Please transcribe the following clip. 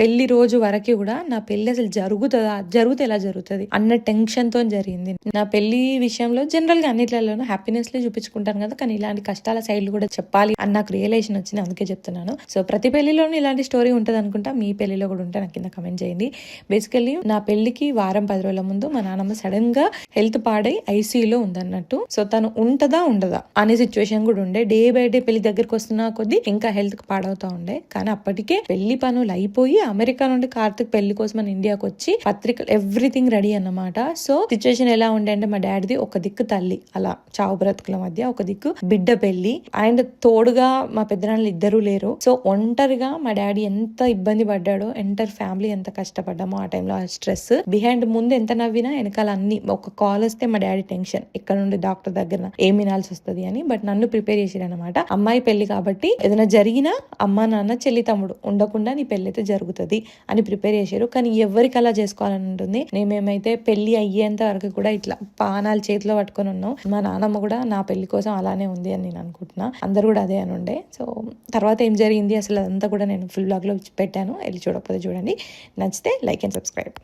పెళ్లి రోజు వరకు కూడా నా పెళ్లి అసలు జరిగితే ఎలా జరుగుతుంది అన్న టెన్షన్ తో జరిగింది. నా పెళ్లి విషయంలో జనరల్ గా అన్నిట్లలోనూ హ్యాపీనెస్ లే చూపించుకుంటాను కదా, కానీ ఇలాంటి కష్టాల సైడ్లు కూడా చెప్పాలి అని నాకు రియలైజేషన్ వచ్చింది, అందుకే చెప్తున్నాను. సో ప్రతి పెళ్లిలోనూ ఇలాంటి స్టోరీ ఉంటది అనుకుంటా, మీ పెళ్లిలో కూడా ఉంటే నాకు కింద కమెంట్ చేయండి. బేసికల్లీ నా పెళ్లికి వారం 10 రోజుల ముందు మా నాన్నమ్మ సడన్ గా హెల్త్ పాడై ఐసీయూలో ఉందన్నట్టు. సో తను ఉంటదా ఉండదా అనే సిచ్యువేషన్ కూడా ఉండే. డే బై డే పెళ్లి దగ్గరికి వస్తున్నా కొద్దీ ఇంకా హెల్త్ పాడవుతా ఉండే. కానీ అప్పటికే పెళ్లి పనులు అయిపోయి అమెరికా నుండి కార్తిక్ పెళ్లి కోసం మన ఇండియాకి వచ్చి పత్రికలు ఎవ్రీథింగ్ రెడీ అన్నమాట. సో సిచ్యువేషన్ ఎలా ఉండే అంటే, మా డాడీది ఒక దిక్కు తల్లి అలా చావు బ్రతుకుల మధ్య, ఒక దిక్కు బిడ్డ పెళ్లి, అండ్ తోడుగా మా పెద్దనాన్నలు ఇద్దరు లేరు. సో ఒంటరిగా మా డాడీ ఎంత ఇబ్బంది పడ్డాడో, ఎంటర్ ఫ్యామిలీ ఎంత కష్టపడ్డామో ఆ టైంలో. ఆ స్ట్రెస్ బిహైండ్ ముందు ఎంత నవ్వినా వెనకాల అన్ని, ఒక కాల్ వస్తే మా డాడీ టెన్షన్ ఇక్కడ నుండి డాక్టర్ దగ్గర ఏం వినాల్సి వస్తుంది అని. బట్ నన్ను ప్రిపేర్ చేసారనమాట. అమ్మాయి పెళ్లి కాబట్టి ఏదైనా జరిగినా అమ్మా నాన్న చెల్లి తమ్ముడు ఉండకుండా నీ పెళ్లి అయితే జరుగుతుంది అని ప్రిపేర్ చేశారు. కానీ ఎవరికి అలా చేసుకోవాలని ఉంటుంది. మేమేమైతే పెళ్లి అయ్యేంత వరకు కూడా ఇట్లా పానాలు చేతిలో పట్టుకొని ఉన్నాం. మా నాన్నమ్మ కూడా నా పెళ్లి కోసం అలానే ఉంది అని నేను అనుకుంటున్నా. అందరు కూడా అదే అని ఉండే. సో తర్వాత ఏం జరిగింది అసలు అదంతా కూడా నేను ఫుల్ బ్లాగ్ లో పెట్టాను, వెళ్ళి చూడకపోతే చూడండి. నచ్చితే లైక్ అండ్ సబ్స్క్రైబ్.